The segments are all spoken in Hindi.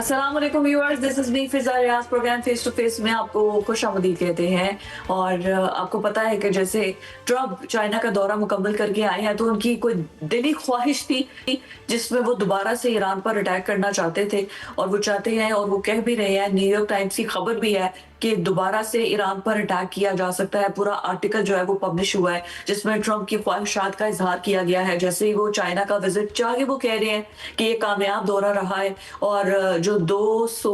अस्सलाम वालेकुम viewers, this is me Fiza Riaz. Program face to face में आपको खुशामदीद कहते हैं। और आपको पता है कि जैसे ट्रम्प चाइना का दौरा मुकम्मल करके आए हैं तो उनकी कोई दिली ख्वाहिश थी जिसमें वो दोबारा से ईरान पर अटैक करना चाहते थे। और वो चाहते हैं और वो कह भी रहे हैं, न्यूयॉर्क टाइम्स की खबर भी है कि दोबारा से ईरान पर अटैक किया जा सकता है। पूरा आर्टिकल जो है वो पब्लिश हुआ है जिसमें ट्रम्प की ख्वाहिशात का इजहार किया गया है। जैसे ही वो चाइना का विजिट चाहे, वो कह रहे हैं कि ये कामयाब दौरा रहा है और जो 200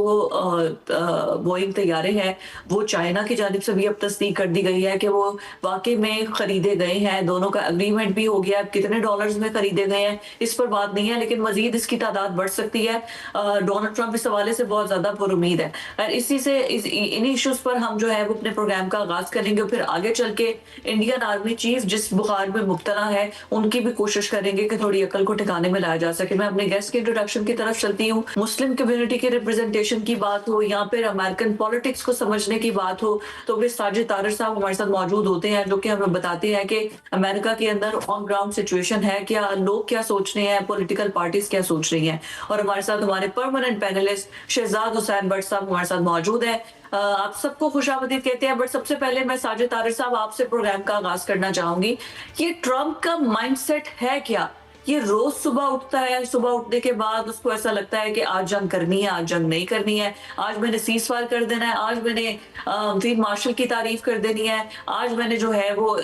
बोइंग तैयारे हैं वो चाइना की जानिब से भी अब तस्दीक कर दी गई है कि वो वाकई में खरीदे गए हैं। दोनों का एग्रीमेंट भी हो गया है। कितने डॉलर्स में खरीदे गए हैं इस पर बात नहीं है, लेकिन मजीद इसकी तादाद बढ़ सकती है। डोनाल्ड ट्रंप इस हवाले से बहुत ज्यादा पुरुमीद है और इसी से इन्हीं इश्यूज पर हम जो है वो अपने प्रोग्राम का आगाज करेंगे। फिर आगे चल के इंडियन आर्मी चीफ जिस बुखार में मुब्तला है उनकी भी कोशिश करेंगे कि थोड़ी अकल को ठिकाने में लाया जा सके। मैं अपने गेस्ट के इंट्रोडक्शन की तरफ चलती हूँ। मुस्लिम कम्युनिटी के रिप्रेजेंटेशन की बात हो या फिर अमेरिकन पॉलिटिक्स को समझने की बात हो तो फिर साजिद तारिर साहब हमारे साथ मौजूद होते हैं, जो कि हमें बताते हैं कि अमेरिका के अंदर ऑन ग्राउंड सिचुएशन है क्या, लोग क्या सोच रहे हैं, पॉलिटिकल पार्टीज क्या सोच रही हैं। और हमारे साथ हमारे परमानेंट पैनलिस्ट शहजाद हुसैन भट्ट साहब हमारे साथ मौजूद है। आप सबको खुशामदीद कहते हैं। बट सबसे पहले मैं साजिद तारिर साहब आपसे प्रोग्राम का आगाज करना चाहूंगी। ये ट्रम्प का माइंडसेट है क्या? ये रोज सुबह उठता है, सुबह उठने के बाद उसको ऐसा लगता है कि आज जंग करनी है, आज जंग नहीं करनी है, आज मैंने सीज फायर कर देना है, आज मैंने फील्ड मार्शल की तारीफ कर देनी है, आज मैंने जो है वो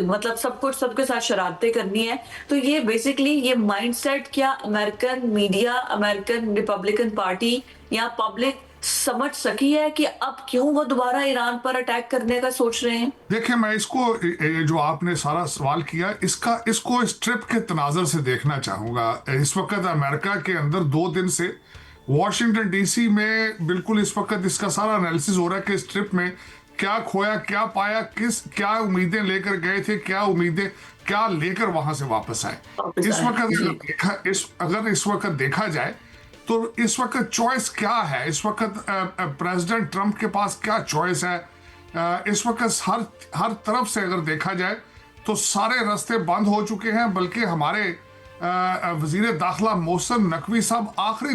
मतलब सब कुछ सबके साथ शरारतें करनी है। तो ये बेसिकली ये माइंडसेट क्या American media, American Republican party या पब्लिक समझ सकी है कि अब क्यों वो दोबारा ईरान पर अटैक करने का सोच रहे हैं? देखिए, मैं इसको जो आपने सारा सवाल किया इसको इस ट्रिप के तनाजर से देखना चाहूंगा। इस वक्त अमेरिका के अंदर 2 दिन से वॉशिंगटन डीसी में बिल्कुल इस वक्त इसका सारा एनालिसिस हो रहा है कि इस ट्रिप में क्या खोया, क्या पाया, क्या उम्मीदें लेकर गए थे, क्या लेकर वहां से वापस आए। अगर इस वक्त देखा जाए तो इस वक्त चॉइस क्या है, इस वक्त प्रेसिडेंट ट्रंप के पास क्या चॉइस है। इस वक्त हर तरफ से अगर देखा जाए तो सारे रास्ते बंद हो चुके हैं। बल्कि हमारे वजीर दाखिला मोहसिन नकवी साहब आखिरी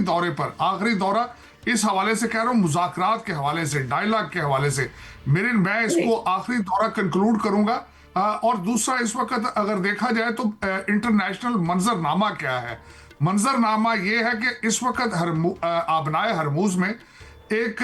दौरा इस हवाले से कह रहा हूँ, मुज़ाकरात के हवाले से, डायलॉग के हवाले से मैं इसको आखिरी दौरा कंक्लूड करूंगा। और दूसरा, इस वक्त अगर देखा जाए तो इंटरनेशनल मंजरनामा क्या है। मंजरनामा ये है कि इस वक्त आबनाए हरमूज में एक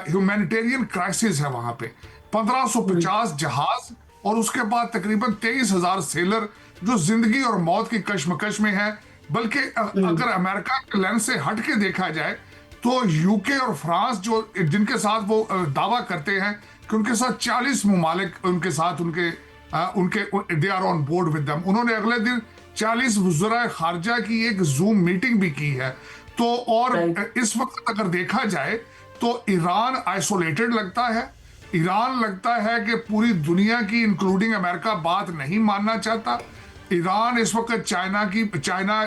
ह्यूमैनिटेरियन क्राइसिस है। वहां पे 1550 जहाज और उसके बाद तकरीबन 23,000 सेलर जो जिंदगी और मौत की कश्मकश में है। बल्कि अगर अमेरिका के लेंस से हट के देखा जाए तो यूके और फ्रांस जिनके साथ वो दावा करते हैं कि उनके साथ 40 ममालिक उनके साथ उनके they are on board with them, उन्होंने अगले दिन 40 वज़राए खारजा की एक जूम मीटिंग भी की है। तो और इस वक्त अगर देखा जाए तो ईरान आइसोलेटेड लगता है। ईरान लगता है कि पूरी दुनिया की इंक्लूडिंग अमेरिका बात नहीं मानना चाहता। ईरान इस वक्त चाइना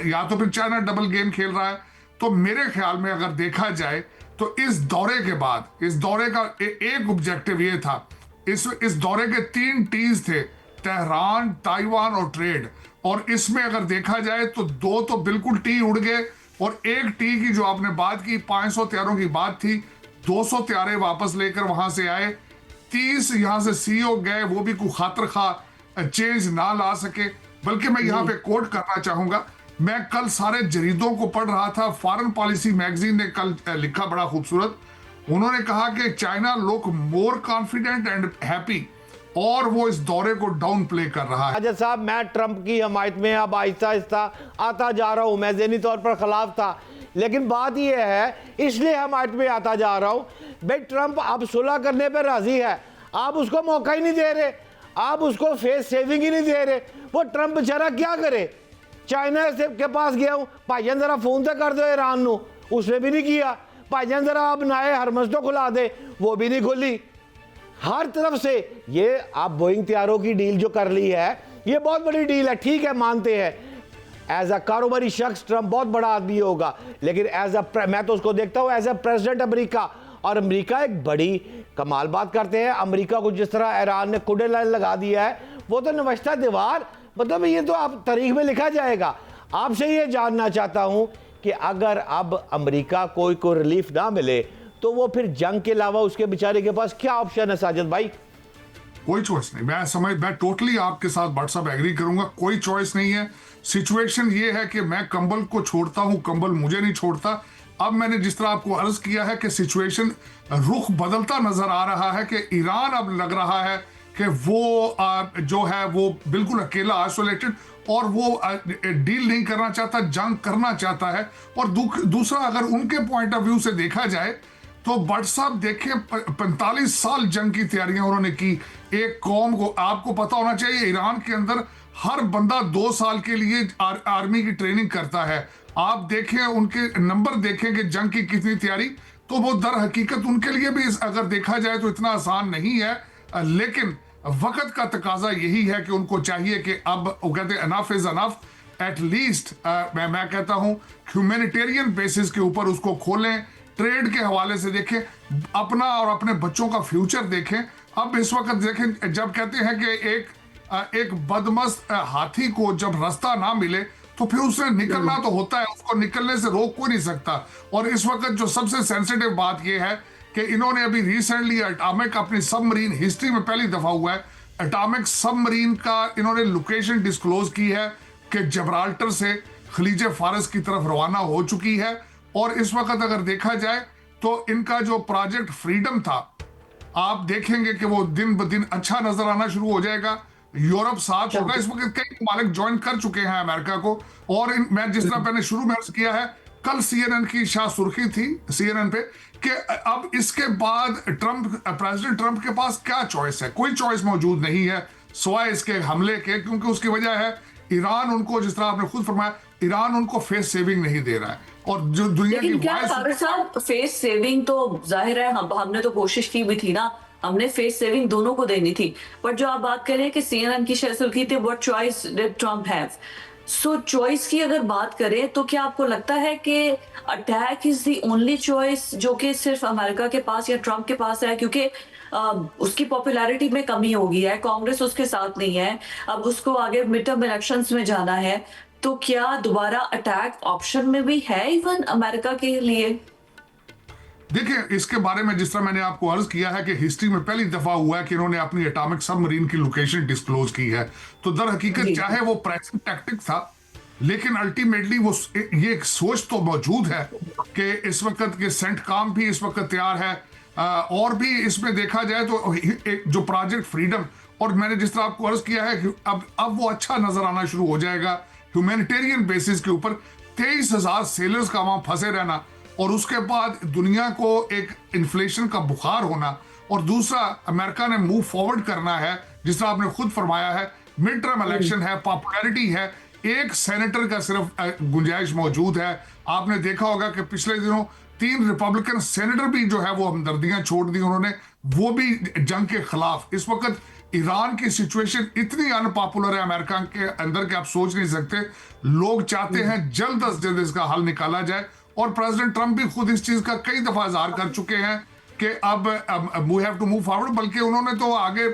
या तो फिर चाइना डबल गेम खेल रहा है। तो मेरे ख्याल में अगर देखा जाए तो इस दौरे के बाद इस दौरे का एक ऑब्जेक्टिव ये था, इस दौरे के 3 टीज थे, तेहरान, ताइवान और ट्रेड। और इसमें अगर देखा जाए तो 2 तो बिल्कुल टी उड़ गए और एक टी की जो आपने बात की 500 तैयारों की बात थी, 200 तैयारे वापस लेकर वहां से आए। 30 यहां से सीईओ गए, वो भी कोई खातर खा चेंज ना ला सके। बल्कि मैं यहाँ पे कोट करना चाहूंगा, मैं कल सारे जरीदों को पढ़ रहा था। फॉरेन पॉलिसी मैगजीन ने कल लिखा बड़ा खूबसूरत, उन्होंने कहा कि China look more confident and happy और वो इस दौरे को डाउन प्ले कर रहा है। राजा साहब, मैं ट्रंप की हमायत में अब आहिस्ता आहिस्ता आता जा रहा हूं। मैं ज़हनी तौर पर खिलाफ था, लेकिन बात यह है इसलिए हमायत में आता जा रहा हूं। भाई ट्रंप अब सुलह करने पर राजी है, आप उसको मौका ही नहीं दे रहे, आप उसको फेस सेविंग ही नहीं दे रहे। वो ट्रंप बेचारा क्या करे? चाइना के पास गया हूँ, भाईजान जरा फोन तो कर दो ईरान नू, उसने भी नहीं किया। भाईजान जरा आप नए हरमज तो खुला दे, वो भी नहीं खुली। हर तरफ से ये आप बोइंग तैयारों की डील जो कर ली है, ये बहुत बड़ी डील है, ठीक है, मानते हैं। एज अ कारोबारी शख्स ट्रंप बहुत बड़ा आदमी होगा, लेकिन मैं तो उसको देखता हूँ एज अ प्रेसिडेंट अमेरिका। और अमेरिका एक बड़ी कमाल बात करते हैं। अमेरिका को जिस तरह ईरान ने कुडे लाइन लगा दिया है, वो तो नवश्ता दीवार, मतलब ये तो आप तारीख में लिखा जाएगा। आपसे ये जानना चाहता हूँ कि अगर अब अमेरिका कोई रिलीफ ना मिले तो वो फिर जंग के अलावा उसके बेचारे के पास क्या ऑप्शन है साजिद भाई? कोई चॉइस नहीं। मैं टोटली आपके साथ व्हाट्सअप एग्री करूंगा, कोई चॉइस नहीं है। सिचुएशन ये है कि मैं कंबल को छोड़ता हूं, कंबल मुझे नहीं छोड़ता। अब मैंने जिस तरह आपको अर्ज किया है कि सिचुएशन रुख बदलता नजर आ रहा है कि ईरान अब लग रहा है कि वो जो है वो बिल्कुल अकेला, आइसोलेटेड, और वो डील नहीं करना चाहता, जंग करना चाहता है। और दूसरा, अगर उनके पॉइंट ऑफ व्यू से देखा जाए तो बट साहब देखें, 45 साल जंग की तैयारियां उन्होंने की। एक कौम को, आपको पता होना चाहिए, ईरान के अंदर हर बंदा 2 साल के लिए आर्मी की ट्रेनिंग करता है। आप देखें, उनके नंबर देखें कि जंग की कितनी तैयारी, तो वो दर हकीकत उनके लिए भी अगर देखा जाए तो इतना आसान नहीं है। लेकिन वक्त का तकाजा यही है कि उनको चाहिए कि अब वो कहते हैं अनफ इज अनफ। एटलीस्ट मैं कहता हूं ह्यूमैनिटेरियन बेसिस के ऊपर उसको खोलें, ट्रेड के हवाले से देखें, अपना और अपने बच्चों का फ्यूचर देखें। अब इस वक्त देखें, जब कहते हैं कि एक बदमस्त हाथी को जब रास्ता ना मिले तो फिर उसे निकलना तो होता है, उसको निकलने से रोक कोई नहीं सकता। और इस वक्त जो सबसे सेंसिटिव बात यह है कि इन्होंने अभी रिसेंटली एटॉमिक, अपनी सबमरीन हिस्ट्री में पहली दफा हुआ है, एटॉमिक सबमरीन का इन्होंने लोकेशन डिस्क्लोज की है कि जबराल्टर से खलीज फारस की तरफ रवाना हो चुकी है। और इस वक्त अगर देखा जाए तो इनका जो प्रोजेक्ट फ्रीडम था, आप देखेंगे कि वो दिन ब दिन अच्छा नजर आना शुरू हो जाएगा। यूरोप साथ होगा। इस वक्त कई ममालिक ज्वाइन कर चुके हैं अमेरिका को। और मैं जिस तरह मैंने शुरू में अर्ज किया है, कल CNN की शाह सुर्खी थी CNN पे कि अब इसके बाद प्रेसिडेंट ट्रंप के पास क्या चॉइस है। कोई चॉइस मौजूद नहीं है सिवाय इसके हमले के, क्योंकि उसकी वजह है ईरान उनको, जिस तरह आपने खुद फरमाया, ईरान उनको फेस सेविंग नहीं दे रहा है। और जो दुनिया की साहब फेस सेविंग तो जाहिर है हमने तो कोशिश की भी थी ना, हमने फेस सेविंग दोनों को देनी थी। पर जो आप बात करें कि CNN की शाह सुर्खी थी, what choice did Trump have? So choice की अगर बात करें तो क्या आपको लगता है कि attack is the only choice जो कि सिर्फ अमेरिका के पास या ट्रम्प के पास है? क्योंकि उसकी पॉपुलैरिटी में कमी हो गई है, कांग्रेस उसके साथ नहीं है, अब उसको आगे मिड टर्म इलेक्शंस में जाना है, तो क्या दोबारा अटैक ऑप्शन में भी है इवन अमेरिका के लिए? देखिए, इसके बारे में जिस तरह मैंने आपको अर्ज किया है कि हिस्ट्री में पहली दफा हुआ है कि इन्होंने अपनी एटॉमिक सबमरीन की लोकेशन डिस्क्लोज की है। तो दर हकीकत चाहे वो प्राइसिंग टैक्टिक था, लेकिन अल्टीमेटली वो ये एक सोच तो मौजूद है कि इस वक्त के सेंटकॉम भी इस वक्त तैयार है। और भी इसमें देखा जाए तो जो प्रोजेक्ट फ्रीडम, और मैंने जिस तरह आपको अर्ज किया है कि अब वो अच्छा नजर आना शुरू हो जाएगा ह्यूमैनिटेरियन बेसिस के ऊपर। 23,000 सेलर्स का वहां फंसे रहना, और उसके बाद दुनिया को एक इन्फ्लेशन का बुखार होना, और दूसरा अमेरिका ने मूव फॉरवर्ड करना है, जिस तरह आपने खुद फरमाया है, मिड टर्म इलेक्शन है, पॉपुलैरिटी है, एक सेनेटर का सिर्फ गुंजाइश मौजूद है। आपने देखा होगा कि पिछले दिनों 3 रिपब्लिकन सेनेटर भी जो है वो हमदर्दियां छोड़ दी उन्होंने, वो भी जंग के खिलाफ। इस वक्त ईरान की सिचुएशन इतनी अनपॉपुलर है अमेरिका के अंदर कि आप सोच नहीं सकते। लोग चाहते हैं जल्द अज जल्द इसका हल निकाला जाए, और प्रेसिडेंट ट्रंप भी खुद इस चीज का कई दफा इजहार कर चुके हैं कि अब we have to move forward. बल्कि उन्होंने तो आगे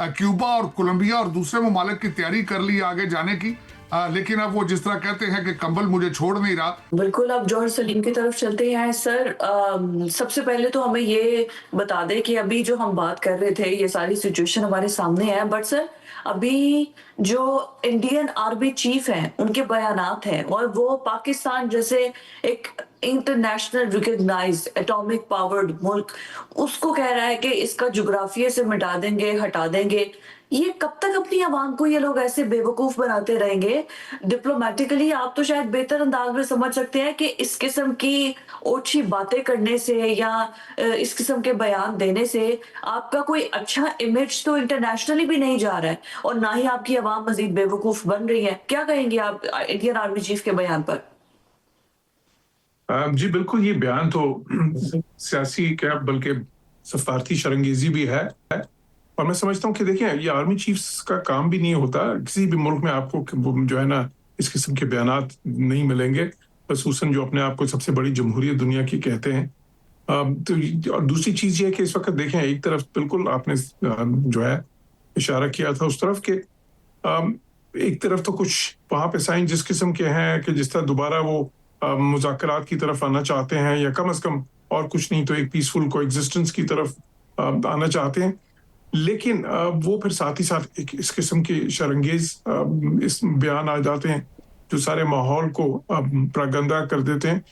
क्यूबा और कोलंबिया और दूसरे ममालिक की तैयारी कर ली आगे जाने की। लेकिन अब वो जिस तरह कहते हैं कि कंबल मुझे छोड़ नहीं रहा। बिल्कुल, अब जौहर सलीम की तरफ चलते हैं सर। सबसे पहले तो हमें ये बता दें कि अभी जो हम बात कर रहे थे, ये सारी सिचुएशन हमारे सामने है, बट सर अभी जो इंडियन आर्मी चीफ हैं उनके बयानात हैं, और वो पाकिस्तान जैसे एक इंटरनेशनल रिकॉग्नाइज्ड एटॉमिक पावर्ड मुल्क, उसको कह रहा है कि इसका जुग्राफिया से मिटा देंगे, हटा देंगे। ये कब तक अपनी आवाम को ये लोग ऐसे बेवकूफ बनाते रहेंगे? डिप्लोमेटिकली आप तो शायद बेहतर अंदाज में समझ सकते हैं कि इस किस्म की ओछी बातें करने से या इस किस्म के बयान देने से आपका कोई अच्छा इमेज तो इंटरनेशनली भी नहीं जा रहा है, और ना ही आपकी आवाम मजीद बेवकूफ बन रही है। क्या कहेंगे आप इंडियन आर्मी चीफ के बयान पर? जी बिल्कुल, ये बयान तो सियासी क्या बल्कि सफारती शरंगेजी भी है। और मैं समझता हूँ कि देखिए, ये आर्मी चीफ्स का काम भी नहीं होता। किसी भी मुल्क में आपको जो है ना इस किस्म के बयानात नहीं मिलेंगे, खसूसन जो अपने आप को सबसे बड़ी जमहूरियत दुनिया की कहते हैं। तो और दूसरी चीज ये है कि इस वक्त देखें, एक तरफ बिल्कुल आपने जो है इशारा किया था उस तरफ के, एक तरफ तो कुछ वहां पे साइन जिस किस्म के हैं कि जिस तरह दोबारा वो मुज़ाकरात की तरफ आना चाहते हैं, या कम से कम और कुछ नहीं तो एक पीसफुल कोएग्जिस्टेंस की तरफ आना चाहते हैं। लेकिन वो फिर साथ ही साथ एक इस किस्म के शरंगेज इस बयान आ जाते हैं जो सारे माहौल को प्रगंदा कर देते हैं।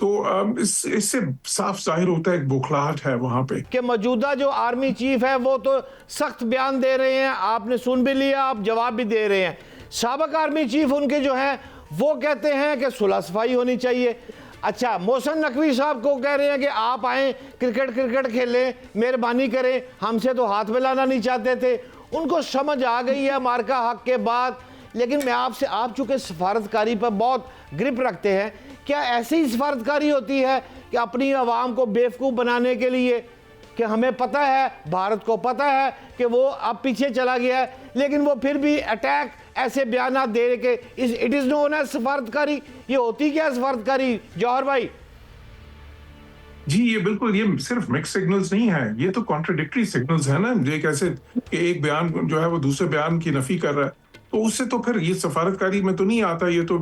तो इससे साफ जाहिर होता है एक बौखलाहट है वहां पे कि मौजूदा जो आर्मी चीफ है वो तो सख्त बयान दे रहे हैं, आपने सुन भी लिया, आप जवाब भी दे रहे हैं। साबिक आर्मी चीफ उनके जो हैं वो कहते हैं कि सुलह सफाई होनी चाहिए। अच्छा, मोहसिन नकवी साहब को कह रहे हैं कि आप आए क्रिकेट खेलें, मेहरबानी करें, हमसे तो हाथ मिलाना नहीं चाहते थे। उनको समझ आ गई है मार्का हक के बाद। लेकिन मैं आपसे, आप चूँकि सफारतकारी पर बहुत ग्रिप रखते हैं, क्या ऐसी ही सफारतकारी होती है कि अपनी आवाम को बेवकूफ़ बनाने के लिए कि हमें पता है, भारत को पता है कि वो अब पीछे चला गया है, लेकिन वो फिर भी अटैक ऐसे बयान दे के इट इज़ नोन एज सफारतकारी। ये होती क्या सफारतकारी जौहर भाई? जी, ये बिल्कुल, ये सिर्फ मिक्स सिग्नल्स नहीं है, ये तो कॉन्ट्रडिक्टरी सिग्नल्स है ना। ये कैसे कि एक बयान जो है वो दूसरे बयान की नफी कर रहा है, तो उससे तो फिर ये सफारतकारी में तो नहीं आता। ये तो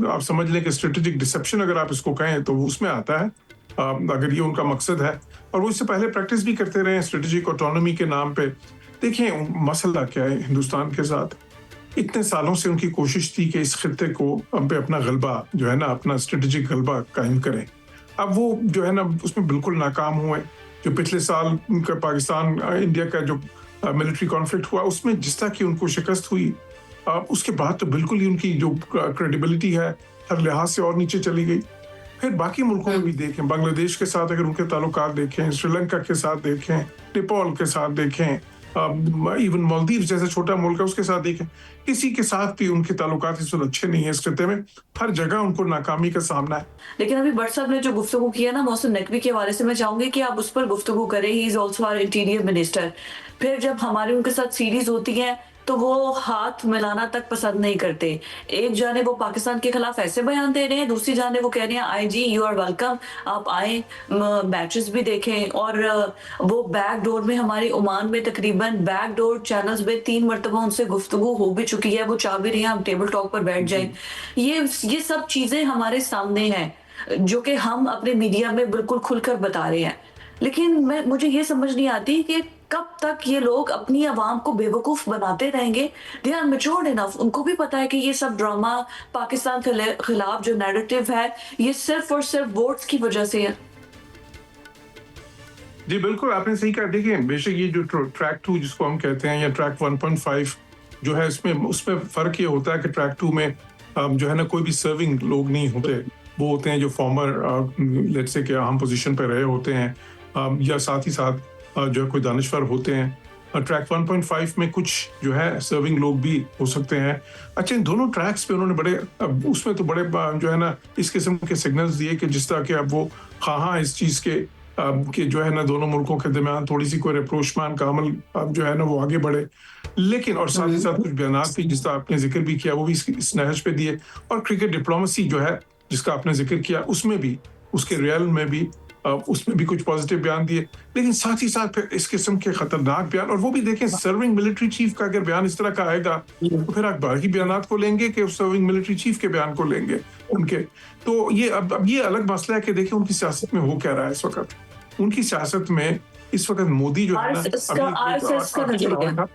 आप समझ लें कि स्ट्रेटेजिक डिसेप्शन अगर आप इसको कहें तो उसमें आता है, अगर ये उनका मकसद है। और वो इससे पहले प्रैक्टिस भी करते रहे स्ट्रेटेजिक ऑटोनॉमी के नाम पे। देखिए मसला क्या है हिंदुस्तान के साथ, इतने सालों से उनकी कोशिश थी कि इस खित्ते को पे अपना गलबा जो है ना, अपना स्ट्रेटेजिक गलबा कायम करें। अब वो जो है ना उसमें बिल्कुल नाकाम हुए। जो पिछले साल उनका पाकिस्तान इंडिया का जो मिलिट्री कॉन्फ्लिक्ट हुआ, उसमें जिस तरह की उनको शिकस्त हुई, उसके बाद तो बिल्कुल ही उनकी जो क्रेडिबिलिटी है हर लिहाज से और नीचे चली गई। फिर बाकी मुल्कों में भी देखें, बांग्लादेश के साथ अगर उनके ताल्लुकात देखें, श्रीलंका के साथ देखें, नेपाल के साथ देखें, इवन मालदीव जैसा छोटा मुल्क है उसके साथ देखें, किसी के साथ भी उनके ताल्लुकात इस वक्त अच्छे नहीं है। इस खित्ते में हर जगह उनको नाकामी का सामना है। लेकिन अभी भट्ट साहब ने जो गुफ्तगू किया ना मोहसिन नकवी के हवाले से, मैं चाहूंगी कि आप उस पर गुफ्तगू करें। He is also our interior minister. फिर जब हमारी उनके साथ सीरीज होती है तो वो हाथ मिलाना तक पसंद नहीं करते। एक जाने वो पाकिस्तान के खिलाफ ऐसे बयान दे रहे हैं, दूसरी जाने वो कह रहे हैं आईजी यू आर वेलकम, आप आए, मैचेस भी देखें। और वो बैक डोर में हमारी ओमान में तकरीबन बैक डोर चैनल्स में 3 मरतबा उनसे गुफ्तगू हो भी चुकी है। वो चाह भी रही हैं हम टेबल टॉक पर बैठ जाएं। ये सब चीजें हमारे सामने हैं जो कि हम अपने मीडिया में बिल्कुल खुलकर बता रहे हैं। लेकिन मुझे ये समझ नहीं आती कि कब तक ये लोग अपनी आवाम को बेवकूफ बनाते रहेंगे। दे आर मैच्योर्ड इनफ, उनको भी पता है कि ये सब ड्रामा पाकिस्तान के खिलाफ जो नैरेटिव है ये सिर्फ और सिर्फ वोट्स की वजह से है। जी बिल्कुल, आपने सही कहा। देखिए बेशक ये जो ट्रैक 2 जिसको हम कहते हैं या ट्रैक 1.5 जो है, उसमें फर्क ये होता है कि ट्रैक 2 में जो है ना कोई भी सर्विंग लोग नहीं होते। वो होते हैं जो फॉर्मर लेट्स से कि अहम पोजीशन पे रहे होते हैं, या साथ ही साथ जो है कोई दानिश्वर होते हैं। ट्रैक 1.5 में कुछ जो है सर्विंग लोग भी हो सकते हैं। अच्छा, इन दोनों ट्रैक्स पे उन्होंने बड़े उसमें तो बड़े जो है ना इस किस्म के सिग्नल्स दिए कि जिस तरह के अब वो हाँ इस चीज़ के जो है ना दोनों मुल्कों के दरमियान थोड़ी सी कोई रेप्रोचमान का अमल जो है ना वो आगे बढ़े। लेकिन और साथ ही साथ कुछ बयानात भी जिसका आपने जिक्र भी किया वो भी इस नहज पे दिए। और क्रिकेट डिप्लोमेसी जो है जिसका आपने जिक्र किया उसमें भी, उसके रियल में भी उसमें भी कुछ पॉजिटिव बयान दिए। लेकिन साथ ही साथ फिर इस किस्म के खतरनाक बयान, और वो भी देखें सर्विंग मिलिट्री चीफ का अगर बयान इस तरह का आएगा तो फिर आप बाकी बयानात को लेंगे कि सर्विंग मिलिट्री चीफ के बयान को लेंगे उनके। तो ये अब ये अलग मसला है कि देखिए उनकी सियासत में हो क्या रहा है इस वक्त। उनकी सियासत में इस वक्त मोदी जो है ना,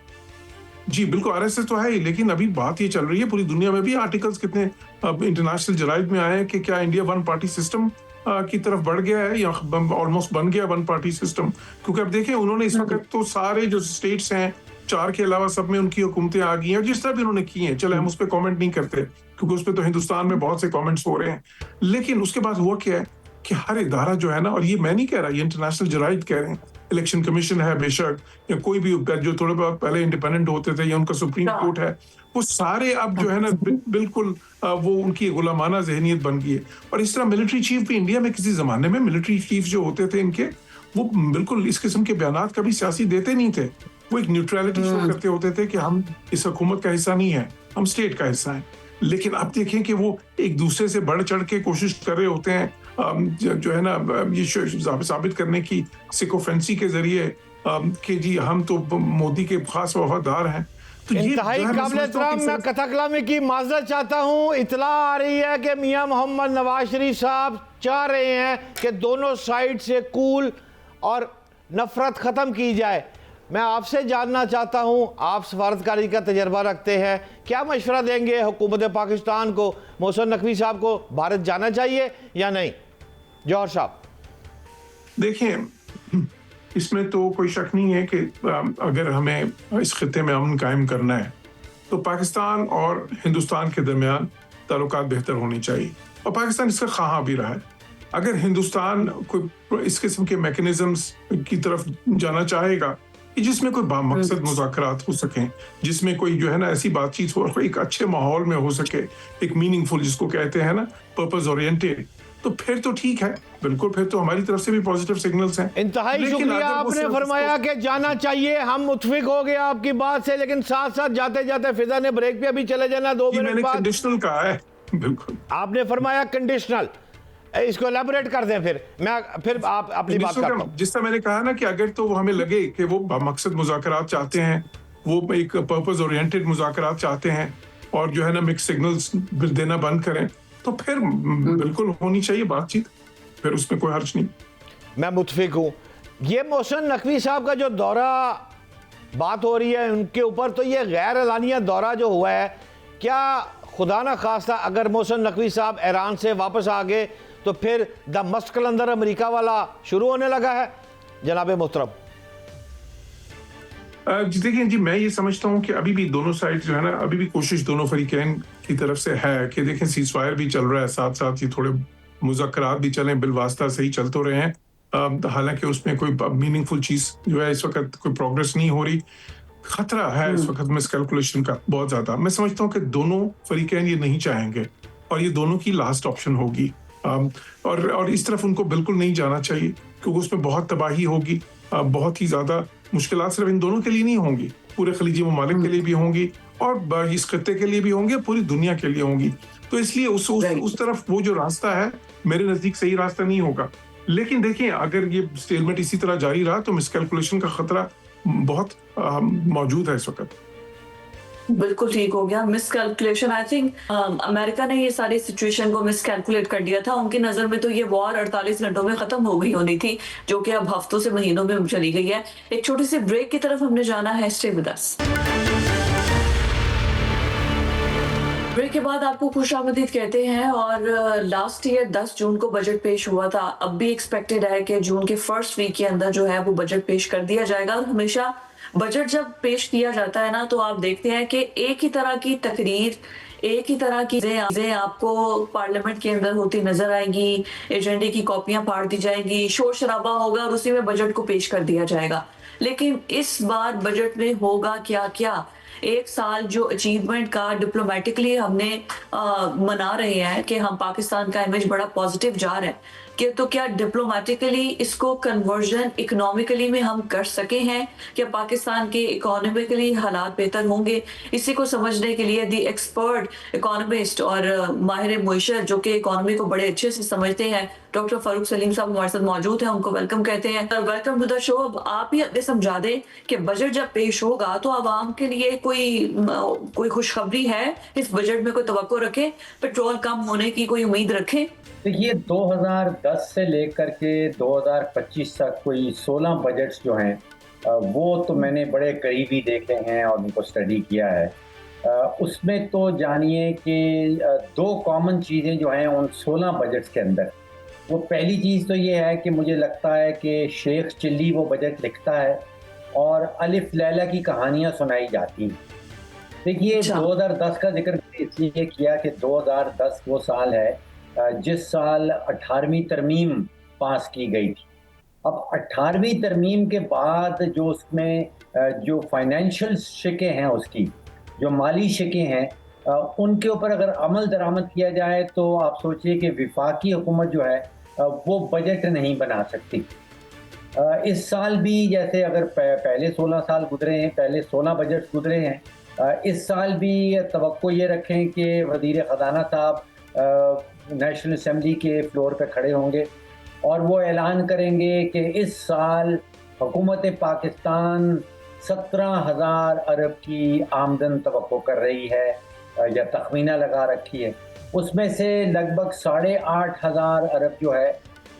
जी बिल्कुल आरएसएस तो है ही, लेकिन अभी बात ये चल रही है पूरी दुनिया में भी आर्टिकल्स कितने इंटरनेशनल जराइद में आए हैं कि क्या इंडिया वन पार्टी सिस्टम की तरफ बढ़ गया है या ऑलमोस्ट बन गया वन पार्टी सिस्टम। क्योंकि अब देखें उन्होंने इस वक्त तो सारे जो स्टेट्स हैं 4 के अलावा सब में उनकी हुकूमतें आ गई हैं, और जिस तरह भी उन्होंने की हैं, चले हम उस पर कॉमेंट नहीं करते क्योंकि उस पर तो हिंदुस्तान में बहुत से कॉमेंट्स हो रहे हैं। लेकिन उसके बाद हुआ क्या है कि हर इदारा जो है ना, और ये मैं नहीं कह रहा, ये इंटरनेशनल जराइद कह रहे हैं, इलेक्शन कमीशन है बेशक, या कोई भी जो थोड़े बहुत पहले इंडिपेंडेंट होते थे, या उनका सुप्रीम कोर्ट है, वो सारे अब जो है ना बिल्कुल वो उनकी गुलामाना जहनियत बन गई है। और इस तरह मिलिट्री चीफ भी इंडिया में किसी जमाने में मिलिट्री चीफ जो होते थे इनके, वो बिल्कुल इस किस्म के बयानात कभी सियासी देते नहीं थे। वो एक न्यूट्रलिटी शो करते होते थे कि हम इस हुकूमत का हिस्सा नहीं है, हम स्टेट का हिस्सा है। लेकिन अब देखें कि वो एक दूसरे से बढ़ चढ़ के कोशिश कर रहे होते हैं जो है ना ये साबित करने की सिकोफेंसी के जरिए कि जी हम तो मोदी के खास वफादार हैं। तो ये इंतहाई जो है मैं काबिल समझता हूँ एहतराम। कि मैं सिर्फ- कथा कलामी की माजरत चाहता हूँ। इतला आ रही है कि मियां मोहम्मद नवाज शरीफ साहब चाह रहे हैं कि दोनों साइड से कूल और नफरत ख़त्म की जाए। मैं आपसे जानना चाहता हूँ, आप सफारतकारी का तजर्बा रखते हैं, क्या मशवरा देंगे हुकूमत पाकिस्तान को, मोहसिन नकवी साहब को भारत जाना चाहिए या नहीं? जौहर साहब। देखिए, इसमें तो कोई शक नहीं है कि अगर हमें इस खिते में अमन कायम करना है तो पाकिस्तान और हिंदुस्तान के दरमियान ताल्लुकात बेहतर होने चाहिए, और पाकिस्तान इसका ख़्वाह भी रहा है। अगर हिंदुस्तान कोई इस किस्म के मैकेनिज्म्स की तरफ जाना चाहेगा कि जिसमें कोई बामकसद मुज़ाकरात हो सकें, जिसमें कोई जो है ना ऐसी बातचीत हो, एक अच्छे माहौल में हो सके, एक मीनिंगफुल, जिसको कहते हैं ना पर्पस ओरिएंटेड, तो फिर तो ठीक है, बिल्कुल, फिर तो हमारी तरफ से भी पॉजिटिव सिग्नल्स हैं। इंतहाई लेकिन शुक्रिया, अगर वो आपने सिर्फ फरमाया कि जाना चाहिए, हम मुतफिक हो गए आपकी बात से, लेकिन साथ साथ जाते जाते फिजा ने ब्रेक पे अभी चले जाना 2 ये मिनट मैंने बाद। कंडीशनल कहा है, बिल्कुल। आपने फरमाया कंडीशनल, इसको एलैबोरेट कर दें, फिर आप अपनी बात करता हूं। जिस तरह मैंने कहा ना कि अगर तो हमें लगे कि वो मकसद मुज़ाकरात चाहते हैं, वो एक पर्पस ओरिएंटेड मुज़ाकरात चाहते हैं और जो है ना मिक्स सिग्नल्स देना बंद करें, तो फिर बिल्कुल होनी चाहिए बातचीत, फिर उसमें कोई हर्ज नहीं। मैं मुतफिक हूँ। ये मोहसिन नकवी साहब का जो दौरा बात हो रही है उनके ऊपर, तो ये गैर एलानिया दौरा जो हुआ है, क्या खुदा ना खास्ता अगर मोहसिन नकवी साहब ईरान से वापस आ गए तो फिर द मस्त कलंदर अमेरिका वाला शुरू होने लगा है? जनाब मोहतरम। देखिए जी, मैं ये समझता हूँ कि अभी भी दोनों साइड जो है ना, अभी भी कोशिश दोनों फरीकैन की तरफ से है कि देखें सीज़फायर भी चल रहा है, साथ साथ ये थोड़े मुज़ाकरात भी चलें, बिलवास्ता सही चल तो रहे हैं, हालांकि उसमें कोई मीनिंगफुल चीज़ जो है इस वक्त कोई प्रोग्रेस नहीं हो रही। खतरा है इस वक्त मिसकैलकुलेशन का बहुत ज़्यादा। मैं समझता हूँ कि दोनों फरीकैन ये नहीं चाहेंगे और ये दोनों की लास्ट ऑप्शन होगी, और इस तरफ उनको बिल्कुल नहीं जाना चाहिए, क्योंकि उसमें बहुत तबाही होगी, बहुत ही ज़्यादा मुश्किलात सिर्फ इन दोनों के लिए नहीं होंगी, पूरे खलीजी ममालिक के लिए भी होंगी और इस खत्ते के लिए भी होंगी, पूरी दुनिया के लिए होंगी। तो इसलिए उस तरफ वो जो रास्ता है मेरे नज़दीक सही रास्ता नहीं होगा। लेकिन देखिए, अगर ये स्टेलमेंट इसी तरह जारी रहा तो मिसकैलकुलेशन का खतरा बहुत मौजूद है इस वक्त। बिल्कुल ठीक हो गया, मिसकैलकुलेशन। आई थिंक अमेरिका ने ये सारी सिचुएशन को मिसकैलकुलेट कर दिया था। उनकी नजर में तो ये वॉर 48 घंटों में खत्म हो गई होनी थी, जो कि अब हफ्तों से महीनों में चली गई है। एक छोटी सी ब्रेक की तरफ हमने जाना है, स्टे विद अस। ब्रेक के बाद आपको खुशामदीद कहते हैं। और लास्ट ईयर 10 जून को बजट पेश हुआ था, अब भी एक्सपेक्टेड है कि जून के फर्स्ट वीक के अंदर जो है वो बजट पेश कर दिया जाएगा। और हमेशा बजट जब पेश किया जाता है ना, तो आप देखते हैं कि एक ही तरह की तकरीर, एक ही तरह की चीजें आपको पार्लियामेंट के अंदर होती नजर आएंगी, एजेंडे की कॉपियां फाड़ दी जाएंगी, शोर शराबा होगा और उसी में बजट को पेश कर दिया जाएगा। लेकिन इस बार बजट में होगा क्या क्या? एक साल जो अचीवमेंट का डिप्लोमेटिकली हमने मना रहे हैं कि हम पाकिस्तान का इमेज बड़ा पॉजिटिव जा रहा है, कि तो क्या डिप्लोमेटिकली इसको कन्वर्जन इकोनॉमिकली में हम कर सके हैं? क्या पाकिस्तान के इकोनॉमिकली हालात बेहतर होंगे? इसी को समझने के लिए दी एक्सपर्ट इकोनॉमिस्ट और माहिर मुईशत जो कि इकोनॉमी को बड़े अच्छे से समझते हैं, डॉक्टर फारूक सलीम साहब हमारे साथ मौजूद हैं। उनको वेलकम कहते हैं। Welcome to the show. अब आप ही हमें समझा दें कि बजट जब पेश होगा तो आवाम के लिए कोई खुशखबरी है इस बजट में? कोई तवक्को रखें, पेट्रोल कम होने की कोई उम्मीद रखें? देखिए, 2010 से लेकर के 2025 तक कोई 16 बजट्स जो हैं वो तो मैंने बड़े करीबी देखे हैं और उनको स्टडी किया है। उसमें तो जानिए कि 2 कॉमन चीज़ें जो हैं उन 16 बजट्स के अंदर, वो पहली चीज़ तो ये है कि मुझे लगता है कि शेख चिल्ली वो बजट लिखता है और अलिफ लैला की कहानियाँ सुनाई जाती हैं। देखिए, 2010 का जिक्र इसलिए किया कि 2010 वो साल है जिस साल 18वीं तरमीम पास की गई थी। अब 18वीं तरमीम के बाद जो उसमें जो फाइनेंशियल शिकें हैं, उसकी जो माली शिकें हैं, उनके ऊपर अगर अमल दरामद किया जाए तो आप सोचिए कि विफाकी हुकूमत जो है वो बजट नहीं बना सकती। इस साल भी जैसे अगर पहले 16 साल गुजरे हैं, पहले 16 बजट गुजरे हैं, इस साल भी तवक्को ये रखें कि वज़ीर ख़ज़ाना साहब नेशनल असेंबली के फ्लोर पे खड़े होंगे और वो ऐलान करेंगे कि इस साल हुकूमत पाकिस्तान 17,000 अरब की आमदन तवक्को कर रही है या तखमीना लगा रखी है। उसमें से लगभग 8,500 अरब जो है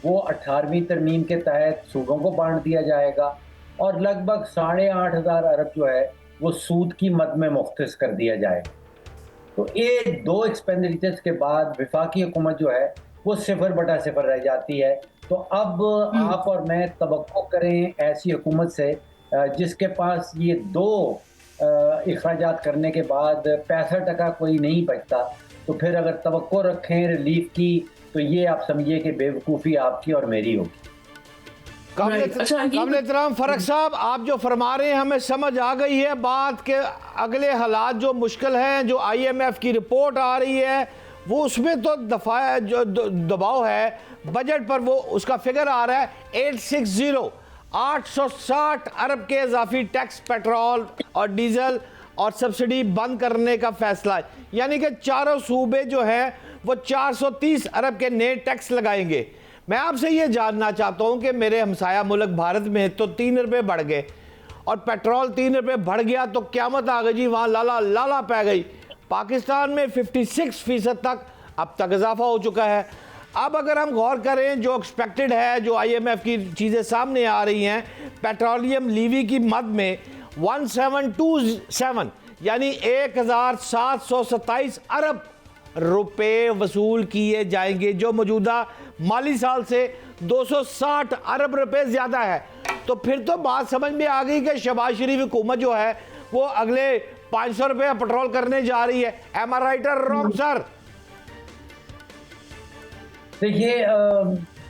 वो 18वीं तरमीम के तहत सूदों को बांट दिया जाएगा और लगभग 8,500 अरब जो है वो सूद की मद में मुख्तस कर दिया जाएगा। तो ये दो एक्सपेंडिचर्स के बाद वफाकी हुकूमत जो है वो 0/0 रह जाती है। तो अब आप और मैं तवक्को करें ऐसी हुकूमत से जिसके पास ये दो अखराजात करने के बाद 65% कोई नहीं बचता, तो फिर अगर तवक्को रखें रिलीफ की तो ये आप समझिए कि बेवकूफ़ी आपकी और मेरी होगी। काबिल एहतराम फरक साहब, आप जो फरमा रहे हैं हमें समझ आ गई है बात के अगले हालात जो मुश्किल हैं, जो IMF की रिपोर्ट आ रही है वो उसमें तो दफा जो दबाव है बजट पर, वो उसका फिगर आ रहा है 860 अरब के इजाफी टैक्स पेट्रोल और डीजल और सब्सिडी बंद करने का फैसला है। यानी कि चारों सूबे जो हैं वो 430 अरब के नए टैक्स लगाएंगे। मैं आपसे ये जानना चाहता हूँ कि मेरे हमसाया मुल्क भारत में तो 3 रुपये बढ़ गए और पेट्रोल 3 रुपये बढ़ गया तो क़यामत आ गई जी, वहाँ लाला लाला पै गई। पाकिस्तान में 56% तक अब तक इजाफा हो चुका है। अब अगर हम गौर करें जो एक्सपेक्टेड है, जो IMF की चीज़ें सामने आ रही हैं, पेट्रोलियम लीवी की मद में 1727 यानी 1727 अरब रुपए वसूल किए जाएंगे, जो मौजूदा माली साल से 260 अरब रुपए ज़्यादा है। तो फिर तो बात समझ में आ गई कि शहबाज शरीफ हुकूमत जो है वो अगले 500 रुपये पेट्रोल करने जा रही है। एम आई राइट और रॉन्ग सर? देखिए,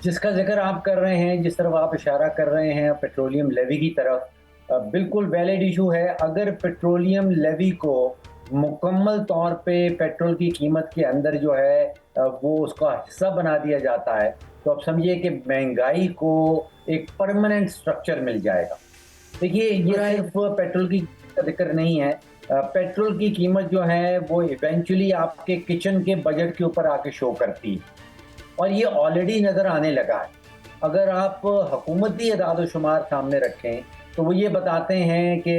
जिसका जिक्र आप कर रहे हैं, जिस तरफ आप इशारा कर रहे हैं पेट्रोलियम लेवी की तरफ, बिल्कुल वैलिड इशू है। अगर पेट्रोलियम लेवी को मुकम्मल तौर पे पेट्रोल की कीमत के अंदर जो है वो उसका हिस्सा बना दिया जाता है तो आप समझिए कि महंगाई को एक परमानेंट स्ट्रक्चर मिल जाएगा। देखिए, ये सिर्फ पेट्रोल की जिक्र नहीं है, पेट्रोल की कीमत जो है वो इवेंचुअली आपके किचन के बजट के ऊपर आके शो करती है और ये ऑलरेडी नज़र आने लगा है। अगर आप हुकूमती इदाद-ओ-शुमार सामने रखें तो वो ये बताते हैं कि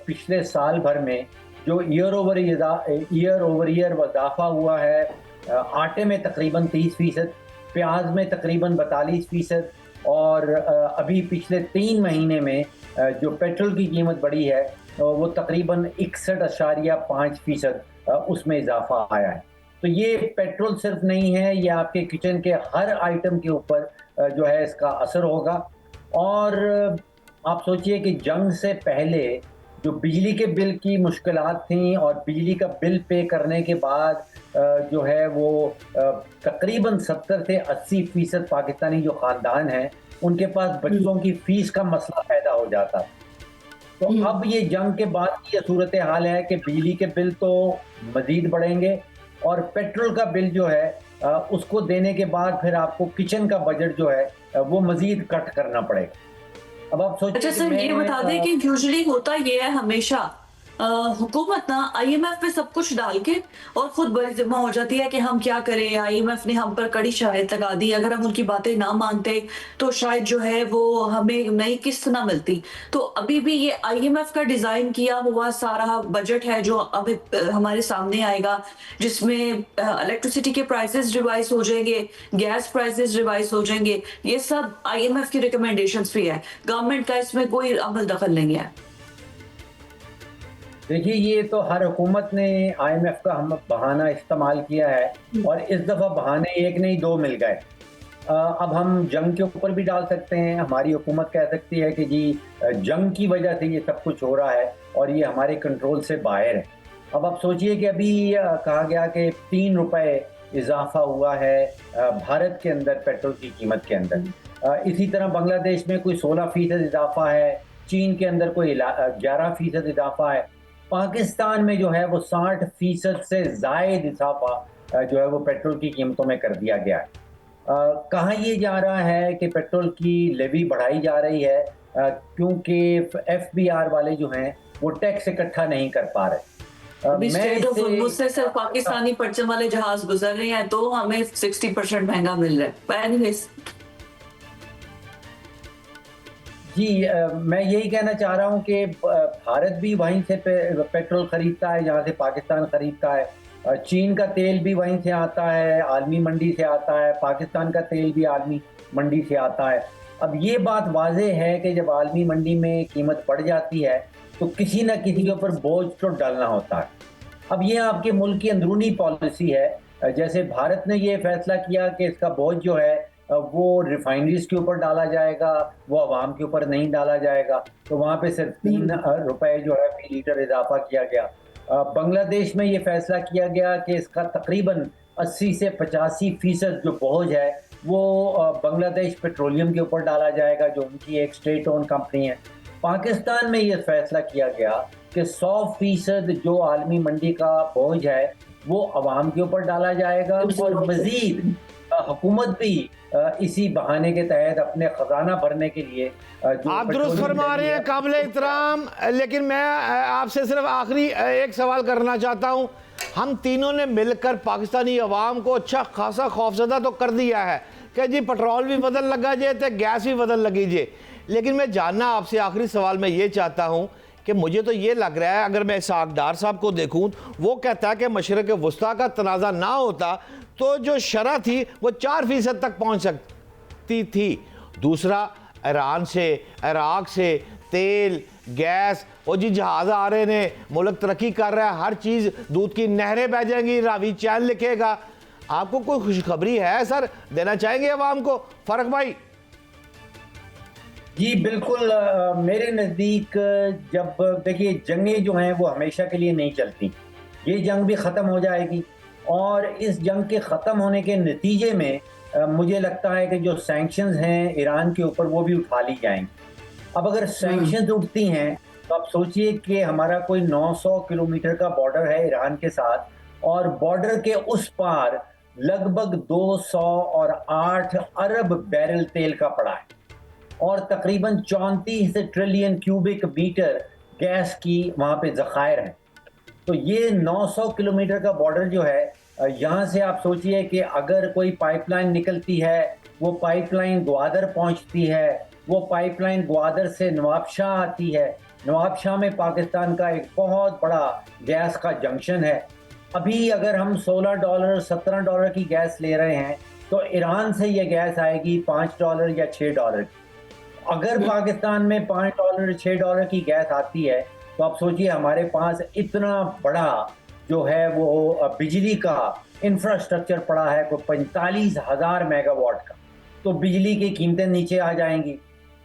पिछले साल भर में जो ईयर ओवर ईयर इजाफा हुआ है, आटे में तकरीबन 30%, प्याज में तकरीबन 42% और अभी पिछले 3 महीने में जो पेट्रोल की कीमत बढ़ी है वो तकरीबन 61.5% उसमें इजाफा आया है। तो ये पेट्रोल सिर्फ नहीं है, ये आपके किचन के हर आइटम के ऊपर जो है इसका असर होगा। और आप सोचिए कि जंग से पहले जो बिजली के बिल की मुश्किलात थी और बिजली का बिल पे करने के बाद जो है वो तकरीबन 70 से 80% पाकिस्तानी जो ख़ानदान हैं उनके पास बच्चों की फीस का मसला पैदा हो जाता। तो अब ये जंग के बाद की सूरत हाल है कि बिजली के बिल तो मज़ीद बढ़ेंगे और पेट्रोल का बिल जो है उसको देने के बाद फिर आपको किचन का बजट जो है वो मज़ीद कट करना पड़ेगा। अब आप सोचिए। अच्छा सर, ये बता दें कि यूजुअली होता ये है हमेशा हुकूमत ना IMF पे सब कुछ डाल के और खुद बड़ी जिम्मा हो जाती है कि हम क्या करें, IMF ने हम पर कड़ी शराइत लगा दी, अगर हम उनकी बातें ना मानते तो शायद जो है वो हमें नई किस्त ना मिलती। तो अभी भी ये IMF का डिजाइन किया हुआ सारा बजट है जो अभी हमारे सामने आएगा, जिसमें इलेक्ट्रिसिटी के प्राइसेस रिवाइज हो जाएंगे, गैस प्राइसेस रिवाइज हो जाएंगे, ये सब IMF की रिकमेंडेशंस भी है, गवर्नमेंट का इसमें कोई अमल दखल नहीं है। देखिए, ये तो हर हुकूमत ने IMF का हम बहाना इस्तेमाल किया है और इस दफ़ा बहाने एक नहीं 2 मिल गए। अब हम जंग के ऊपर भी डाल सकते हैं, हमारी हुकूमत कह सकती है कि जी जंग की वजह से ये सब कुछ हो रहा है और ये हमारे कंट्रोल से बाहर है। अब आप सोचिए कि अभी कहा गया कि 3 रुपए इजाफा हुआ है भारत के अंदर पेट्रोल की कीमत के अंदर। इसी तरह बांग्लादेश में कोई 16% इजाफा है, चीन के अंदर कोई 11% इजाफा है, पाकिस्तान में जो है वो 60% से ज़ायद इजाफा जो है वो पेट्रोल की कीमतों में कर दिया गया है। कहाँ ये जा रहा है कि पेट्रोल की लेवी बढ़ाई जा रही है क्योंकि FBR वाले जो हैं वो टैक्स इकट्ठा नहीं कर पा रहे। मुझसे सिर्फ पाकिस्तानी परचम वाले जहाज गुजर रहे हैं तो हमें 60% महंगा मिल रहा है। जी मैं यही कहना चाह रहा हूँ कि भारत भी वहीं से पेट्रोल खरीदता है जहाँ से पाकिस्तान खरीदता है। चीन का तेल भी वहीं से आता है, आलमी मंडी से आता है। पाकिस्तान का तेल भी आलमी मंडी से आता है। अब ये बात वाज़ेह है कि जब आलमी मंडी में कीमत बढ़ जाती है तो किसी न किसी के ऊपर बोझ तो डालना होता है। अब ये आपके मुल्क की अंदरूनी पॉलिसी है। जैसे भारत ने ये फैसला किया कि इसका बोझ जो है वो रिफाइनरीज के ऊपर डाला जाएगा, वो अवाम के ऊपर नहीं डाला जाएगा, तो वहाँ पे सिर्फ 3 रुपए जो है फी लीटर इजाफा किया गया। बांग्लादेश में ये फैसला किया गया कि इसका तकरीबन 80 से 85% जो बोझ है वो बांग्लादेश पेट्रोलियम के ऊपर डाला जाएगा, जो उनकी एक स्टेट ओन कंपनी है। पाकिस्तान में ये फैसला किया गया कि 100% जो आलमी मंडी का बोझ है वो अवाम के ऊपर डाला जाएगा और मजीद हुकूमत भी इसी बहाने के तहत अपने खजाना भरने के लिए आप दुरुस्त फरमा रहे हैं, काबिल एहतराम। लेकिन मैं आपसे सिर्फ आखिरी एक सवाल करना चाहता हूं। हम तीनों ने मिलकर पाकिस्तानी अवाम को अच्छा खासा खौफजदा तो कर दिया है कि जी पेट्रोल भी बदल लगा जाए तो गैस भी बदल लगी जाए, लेकिन मैं जानना आपसे आखिरी सवाल मैं ये चाहता हूँ कि मुझे तो ये लग रहा है, अगर मैं इसहाक डार साहब को देखूं वो कहता है कि मशरक़ वस्ता का तनाज़ा ना होता तो जो शरह थी वो 4% तक पहुंच सकती थी। दूसरा, ईरान से, इराक से तेल, गैस, और जी जहाज़ आ रहे ने, मुल्क तरक्की कर रहा है, हर चीज़, दूध की नहरें बह जाएंगी, रावी चैन लिखेगा। आपको कोई खुशखबरी है सर, देना चाहेंगे अवाम को? फ़र्क भाई। जी बिल्कुल, मेरे नज़दीक जब देखिए जंगें जो हैं वो हमेशा के लिए नहीं चलती, ये जंग भी ख़त्म हो जाएगी और इस जंग के ख़त्म होने के नतीजे में मुझे लगता है कि जो सैंक्शंस हैं ईरान के ऊपर वो भी उठा ली जाएंगी। अब अगर सैंक्शंस उठती हैं तो आप सोचिए कि हमारा कोई 900 किलोमीटर का बॉर्डर है ईरान के साथ और बॉर्डर के उस पार लगभग 208 अरब बैरल तेल का पड़ा है और तकरीबन 34 ट्रिलियन क्यूबिक मीटर गैस की वहाँ पे ज़खायर हैं। तो ये 900 किलोमीटर का बॉर्डर जो है, यहाँ से आप सोचिए कि अगर कोई पाइपलाइन निकलती है, वो पाइपलाइन ग्वादर पहुँचती है, वो पाइपलाइन ग्वादर से नवाबशाह आती है, नवाबशाह में पाकिस्तान का एक बहुत बड़ा गैस का जंक्शन है। अभी अगर हम $16 $17 की गैस ले रहे हैं तो ईरान से ये गैस आएगी $5 या $6 की। अगर पाकिस्तान में $5 $6 की गैस आती है तो आप सोचिए हमारे पास इतना बड़ा जो है वो बिजली का इंफ्रास्ट्रक्चर पड़ा है, कोई 45,000 मेगावाट का, तो बिजली की कीमतें नीचे आ जाएंगी।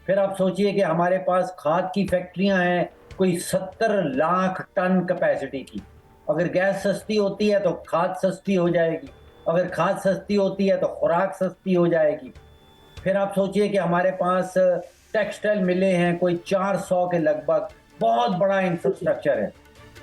फिर आप सोचिए कि हमारे पास खाद की फैक्ट्रियां हैं कोई 70 लाख टन कैपेसिटी की। अगर गैस सस्ती होती है तो खाद सस्ती हो जाएगी, अगर खाद सस्ती होती है तो खुराक सस्ती हो जाएगी। फिर आप सोचिए कि हमारे पास टेक्सटाइल मिलें हैं कोई 400 के लगभग, बहुत बड़ा इंफ्रास्ट्रक्चर है।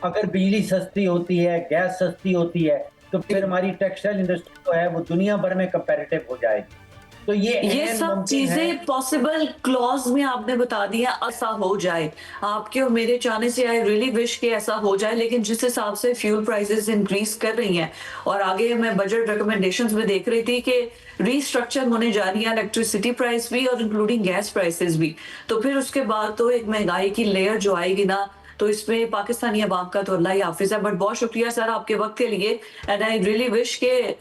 अगर बिजली सस्ती होती है, गैस सस्ती होती है, तो फिर हमारी टेक्सटाइल इंडस्ट्री जो है वो दुनिया भर में कंपैरेटिव हो जाएगी। तो ये सब चीजें पॉसिबल क्लॉज में आपने बता दिया, ऐसा हो जाए। आपके और मेरे चाहने से आई रियली विश कि ऐसा हो जाए, लेकिन जिस हिसाब से फ्यूल प्राइसेस इंक्रीज कर रही हैं और आगे मैं बजट रिकमेंडेशंस में देख रही थी कि रीस्ट्रक्चर होने जा रही है इलेक्ट्रिसिटी प्राइस भी और इंक्लूडिंग गैस प्राइसेस भी, तो फिर उसके बाद तो एक महंगाई की लेयर जो आएगी ना, तो इसमें पाकिस्तानी अवाम का तो अल्लाह ही हाफिज है। बट बहुत शुक्रिया सर आपके वक्त के लिए, एंड आई रियली विश के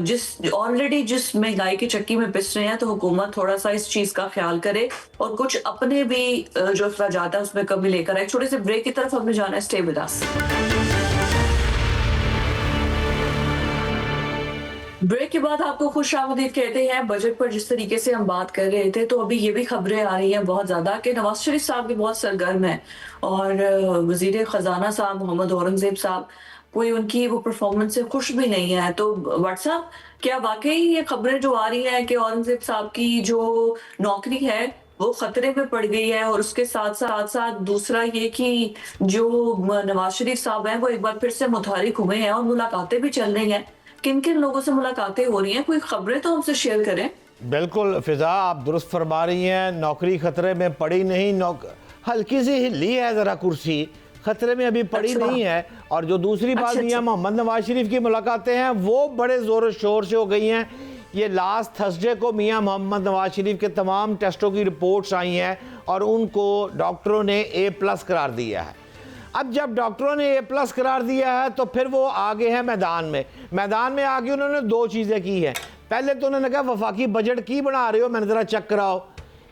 जिस महंगाई की चक्की में पिस रहे हैं तो हुकूमत थोड़ा सा इस चीज का ख्याल करे और कुछ अपने भी जो अखराजात है उसमें कमी लेकर आए। छोटे से ब्रेक की तरफ हमें जाना है, स्टे विद अस। ब्रेक के बाद आपको खुश आमदीद कहते हैं। बजट पर जिस तरीके से हम बात कर रहे थे, तो अभी ये भी खबरें आ रही हैं बहुत ज्यादा कि नवाज शरीफ साहब भी बहुत सरगर्म हैं और वजीर खजाना साहब मोहम्मद औरंगजेब साहब कोई उनकी वो परफॉर्मेंस से खुश भी नहीं है। तो व्हाट्सएप, क्या वाकई ये खबरें जो आ रही हैं कि औरंगजेब साहब की जो नौकरी है वो खतरे में पड़ गई है, और उसके साथ साथ दूसरा ये कि जो नवाज शरीफ साहब हैं वो एक बार फिर से मुतहरिक हुए हैं और मुलाकातें भी चल रही हैं। किन किन लोगों से मुलाकातें हो रही हैं, कोई खबरें तो हमसे शेयर करें। बिल्कुल फिजा, आप दुरुस्त फरमा रही हैं, नौकरी खतरे में पड़ी नहीं, हल्की सी हिली है ज़रा कुर्सी, खतरे में अभी पड़ी नहीं है। और जो दूसरी बात मियां मोहम्मद नवाज शरीफ की मुलाकातें हैं वो बड़े ज़ोर शोर से हो गई हैं। ये लास्ट थर्सडे को मियां मोहम्मद नवाज शरीफ के तमाम टेस्टों की रिपोर्ट्स आई हैं और उनको डॉक्टरों ने A+ करार दिया है। अब जब डॉक्टरों ने A+ करार दिया है तो फिर वो आगे हैं मैदान में आगे उन्होंने दो चीज़ें की हैं। पहले तो उन्होंने कहा वफाकी बजट की बना रहे हो, मैंने ज़रा चेक कराओ।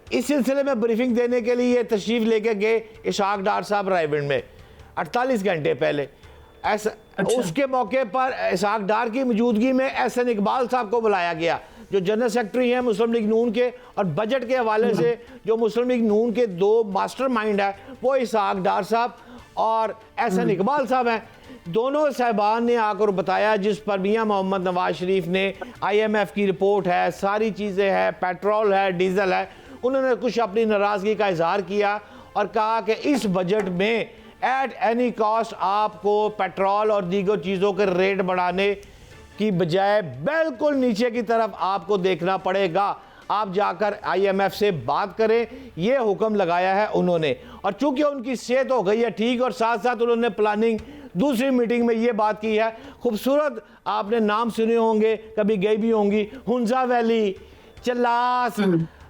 इस सिलसिले में ब्रीफिंग देने के लिए तशरीफ़ लेके गए इशाक डार साहब रायविंड में 48 घंटे पहले। उसके मौके पर इशाक डार की मौजूदगी में SN इकबाल साहब को बुलाया गया जो जनरल सेक्रेटरी हैं मुस्लिम लीग नून के, और बजट के हवाले से जो मुस्लिम लीग नून के दो मास्टरमाइंड है वो इशाक डार साहब और SN इकबाल साहब हैं। दोनों साहबान ने आकर बताया, जिस पर मियां मोहम्मद नवाज शरीफ ने IMF की रिपोर्ट है, सारी चीज़ें हैं, पेट्रोल है, डीजल है, उन्होंने कुछ अपनी नाराज़गी का इजहार किया और कहा कि इस बजट में एट एनी कॉस्ट आपको पेट्रोल और दीगर चीज़ों के रेट बढ़ाने की बजाय बिल्कुल नीचे की तरफ आपको देखना पड़ेगा, आप जाकर IMF से बात करें, ये हुक्म लगाया है उन्होंने। और चूंकि उनकी सेहत हो गई है ठीक, और साथ साथ उन्होंने प्लानिंग दूसरी मीटिंग में ये बात की है, खूबसूरत आपने नाम सुने होंगे, कभी गई भी होंगी, हुंजा वैली, चलास,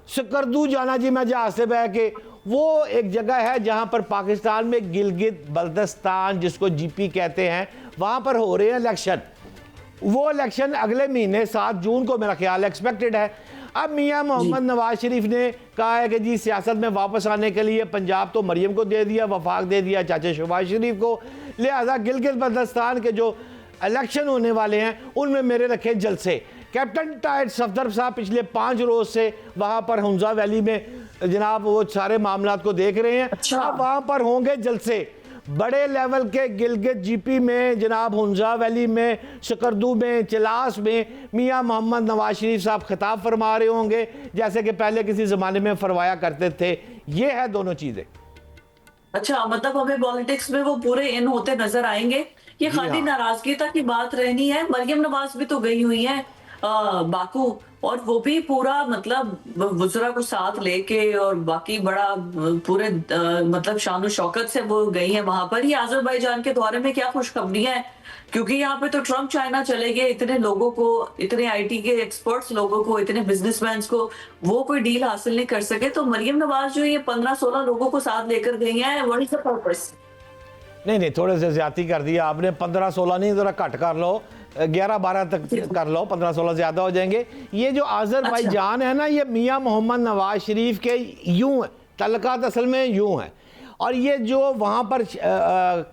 सकरदू जाना जी मैं जहाज से बह के, वो एक जगह है जहां पर पाकिस्तान में गिलगित बल्तिस्तान जिसको GP कहते हैं, वहां पर हो रहे हैं इलेक्शन। वो इलेक्शन अगले महीने 7 जून को मेरा ख्याल एक्सपेक्टेड है। अब मियां मोहम्मद नवाज शरीफ ने कहा है कि जी सियासत में वापस आने के लिए पंजाब तो मरियम को दे दिया, वफाक दे दिया चाचा शहबाज शरीफ को, लिहाजा गिलगित बल्तिस्तान के जो इलेक्शन होने वाले हैं उनमें मेरे रखे जलसे। कैप्टन टाइड सफदर साहब पिछले 5 रोज से वहां पर हुंजा वैली में जनाब वो सारे मामलात को देख रहे हैं। अच्छा। अब वहां पर होंगे जलसे बड़े लेवल के, गिलगित GP में जनाब, हुंजा वैली में, शकरदू में, चलास में मियां मोहम्मद नवाज शरीफ साहब खिताब फरमा रहे होंगे जैसे कि पहले किसी ज़माने में फरमाया करते थे। ये है दोनों चीज़ें। अच्छा, मतलब हमें पॉलिटिक्स में वो पूरे इन होते नजर आएंगे। ये खाली हाँ। नाराजगी तक की बात रहनी है। मरियम नवाज भी तो गई हुई है बाकू, और वो भी पूरा मतलब वुज़रा को साथ लेके और बाकी बड़ा पूरे मतलब शान और शौकत से वो गई है वहां पर। ये अजरबैजान के दौरे में क्या खुशखबरियां हैं, क्योंकि यहाँ पे तो ट्रम्प चाइना चले गए, इतने लोगों को, इतने IT के एक्सपर्ट्स लोगों को, इतने बिजनेसमैन को वो कोई डील हासिल नहीं कर सके। तो मरियम नवाज जो ये 15-16 लोगों को साथ लेकर गई है, व्हाट इज द पर्पस? नहीं, थोड़े से ज्यादा कर दिया आपने। 15-16 नहीं, जरा घट कर लो, 11-12 तक कर लो, 15-16 ज्यादा हो जाएंगे। ये जो अजरबैजान है ना, ये मियां मोहम्मद नवाज शरीफ के यूं है, तल्लुकात असल में यूं है। और ये जो वहाँ पर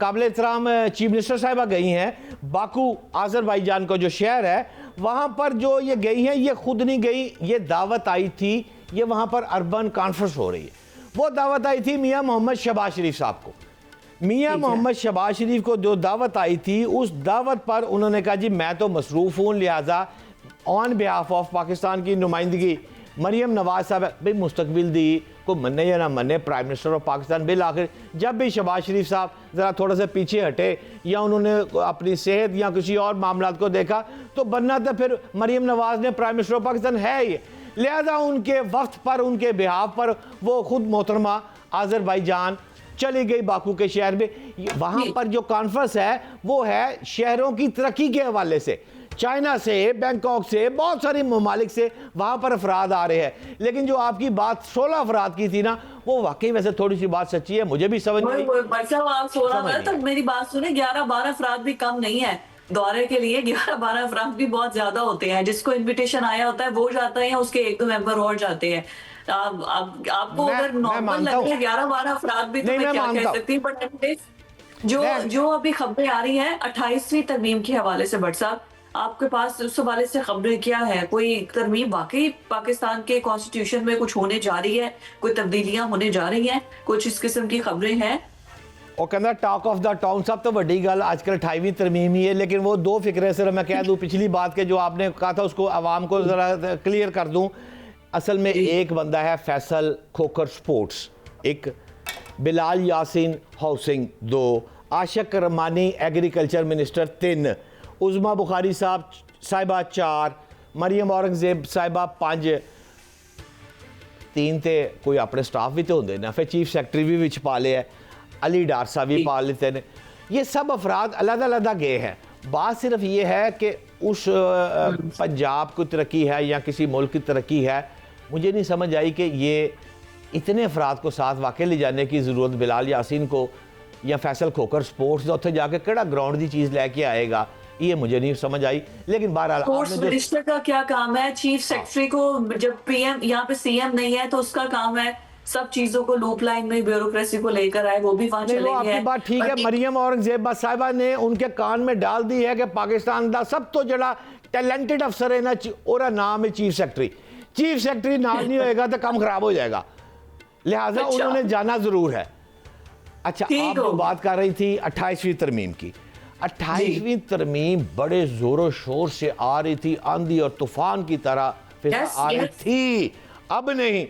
काबिल एहतराम चीफ मिनिस्टर साहिबा गई हैं, बाकू अजरबैजान का जो शहर है, वहाँ पर जो ये गई हैं, ये खुद नहीं गई, ये दावत आई थी, ये वहाँ पर अर्बन कॉन्फ्रेंस हो रही है, वो दावत आई थी मियां मोहम्मद शहबाज शरीफ साहब को। मियां मोहम्मद शहबाज शरीफ को जो दावत आई थी, उस दावत पर उन्होंने कहा जी मैं तो मसरूफ़ हूँ, लिहाजा ऑन बिहाफ ऑफ पाकिस्तान की नुमाइंदगी मरियम नवाज साहब भाई मुस्तकबिल दी को मन्ने या ना मन्ने, prime minister of Pakistan. Bill आखिर जब भी शहबाज शरीफ साहब ज़रा थोड़ा सा पीछे हटे या उन्होंने अपनी सेहत या किसी और मामलात को देखा, तो बनना तो फिर मरियम नवाज ने प्राइम मिनिस्टर ऑफ पाकिस्तान है ही, लिहाजा उनके वक्त पर, उनके बिहाफ पर वो खुद मोहतरमा अजरबैजान चली गई बाकू के शहर में। वहाँ पर जो कॉन्फ्रेंस है वो है शहरों की तरक्की के हवाले से, चाइना से, बैंकॉक से, बहुत सारी ममालिक से वहाँ पर अफराद आ रहे हैं। लेकिन जो आपकी बात 16 अफराद की थी ना, वो वाकई वैसे थोड़ी सी बात सच्ची है, मुझे भी समझ नहीं। आप 16 तक मेरी बात सुने, 11-12 अफराद भी कम नहीं है दौरे के लिए। 11-12 अफराद भी बहुत ज्यादा होते हैं, जिसको इन्विटेशन आया होता है वो जाता है, उसके 1-2 मेंबर और जाते हैं। आपको अगर नॉर्मल लगता है 11-12 अफराद भी, तो मैं क्या कह सकती हूँ। बट जो अभी खबरें आ रही हैं 28वीं तरमीम के हवाले से, भट्ट साहब आपके पास उस हवाले से खबरें क्या है? कोई तरमीम वाकई पाकिस्तान के कॉन्स्टिट्यूशन में कुछ होने जा रही है, कोई तब्दीलियां होने जा रही हैं, कुछ इस किस्म की खबरें हैं? वो कहना टॉक ऑफ द टाउन, सब तो बड़ी गल आजकल 28वीं तरमीम ही है। लेकिन वो दो फिक्रे सिर्फ मैं कह दूं, पिछली बात के जो आपने कहा था उसको आवाम को ज़रा क्लियर कर दूं। असल में एक बंदा है फैसल खोकर स्पोर्ट्स, एक बिलाल यासीन हाउसिंग 2, आशिक रमानी एग्रीकल्चर मिनिस्टर 3, उज़मा बुखारी साहिबा 4, मरियम औरंगजेब साहिबा 5, 3 ते कोई अपने स्टाफ भी तो होंगे ना, फिर चीफ सेक्रेटरी भी विच पा लिया, अली डार साहब भी पा लेते हैं। ये सब अफराद अलग अलग गए हैं। बात सिर्फ ये है कि उस पंजाब की तरक्की है या किसी मुल्क की तरक्की है, मुझे नहीं समझ आई कि ये इतने अफराद को साथ वाकई ले जाने की ज़रूरत बिलाल यासीन को या फैसल खोकर स्पोर्ट्स उत्थे जाके केड़ा ग्राउंड की चीज़ लेके आएगा, ये मुझे नहीं समझ आई। लेकिन बहरहाल स्पोर्ट्स मिनिस्टर का क्या काम है? चीफ सेक्रेटरी को, जब पीएम यहाँ पे सीएम नहीं है तो उसका काम है सब चीजों को लूप लाइन में ब्यूरोक्रेसी को लेकर आए, वो भी वहां नहीं, वो चले गए आपकी बात ठीक है। मरियम औरंगजेब साहिबा ने उनके कान में डाल दी है कि पाकिस्तान का सब तो जड़ा टैलेंटेड अफसर है ना, ओरा नाम है चीफ सेक्रेटरी। चीफ सेक्रेटरी नाम नहीं होएगा तो काम खराब हो जाएगा, लिहाजा अच्छा। उन्होंने जाना जरूर है। अच्छा, आप जो बात कर रही थी 28वीं तरमीम की, 28वीं तरमीम बड़े जोरों शोर से आ रही थी, आंधी और तूफान की तरह फिजा आ रही थी। अब नहीं,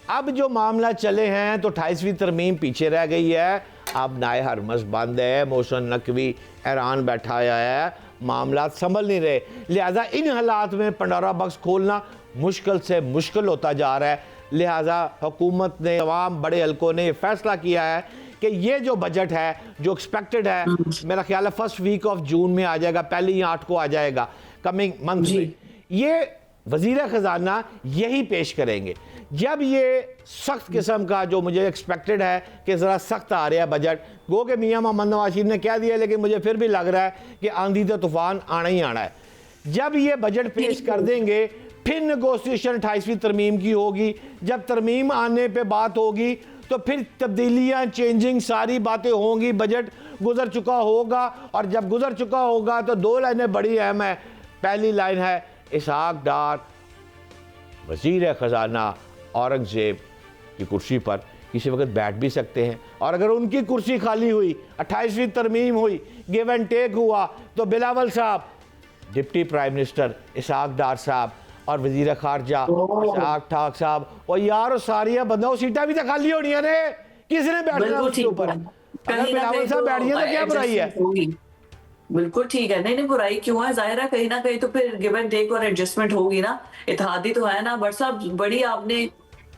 अब जो मामला चले हैं तो 28वीं तरमीम पीछे रह गई है। अब नाए हरमस बंद है, मोहसिन नकवी ईरान बैठा हुआ है, मामला संभल नहीं रहे। लिहाजा इन हालात में पंडोरा बॉक्स खोलना मुश्किल से मुश्किल होता जा रहा है। लिहाजा हुकूमत ने, तमाम बड़े हल्कों ने फैसला किया है कि ये जो बजट है जो एक्सपेक्टेड है, मेरा ख्याल है फर्स्ट वीक ऑफ जून में आ जाएगा, पहली 8 को आ जाएगा कमिंग मंथ में। ये वजीर खजाना यही पेश करेंगे। जब ये सख्त किस्म का जो मुझे एक्सपेक्टेड है कि ज़रा सख्त आ रहा है बजट, गो के मियाँ मोहम्मद नवाज शरीफ ने कह दिया, लेकिन मुझे फिर भी लग रहा है कि आंधी तो तूफान आना ही आना है। जब ये बजट पेश कर देंगे फिर नेगोशिएशन 28वीं तरमीम की होगी। जब तरमीम आने पे बात होगी तो फिर तब्दीलियाँ, चेंजिंग, सारी बातें होंगी। बजट गुजर चुका होगा, और जब गुजर चुका होगा तो 2 लाइनें बड़ी अहम है। पहली लाइन है इसहाक डार वजीर खजाना औरंगजेब की कुर्सी पर किसी वक्त बैठ भी सकते हैं, और अगर उनकी कुर्सी खाली हुई, 28वीं तरमीम हुई, गिव एंड टेक हुआ, तो बिलावल साहब, डिप्टी प्राइम मिनिस्टर इसहाक डार साहब और वजीर खारजा इसहाक ठाक साहब, और यार सारिया बंदा सीटा भी तो खाली होनी है, किसने बैठना उसके ऊपर? अगर बिलावल साहब बैठ गए तो क्या बुराई है? बिल्कुल ठीक है, नहीं बुराई क्यों है? जाहिर है कहीं ना कहीं तो फिर गिव एंड टेक और एडजस्टमेंट होगी ना, इत्तेहादी तो है ना। बट साहब बड़ी आपने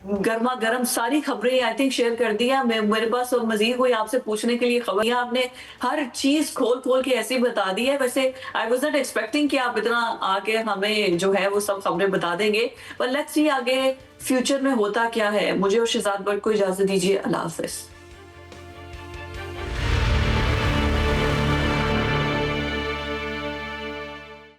गर्मा गर्म सारी खबरें आई थिंक शेयर कर दी है। मेरे पास और मजीद कोई आपसे पूछने के लिए खबर, आपने हर चीज खोल खोल के ऐसी बता दी है। वैसे आई वाज नॉट एक्सपेक्टिंग कि आप इतना आके हमें जो है वो सब खबरें बता देंगे, पर लेट्स सी आगे फ्यूचर में होता क्या है। मुझे और शहजाद बट को इजाजत दीजिए, अल्लाह हाफिज।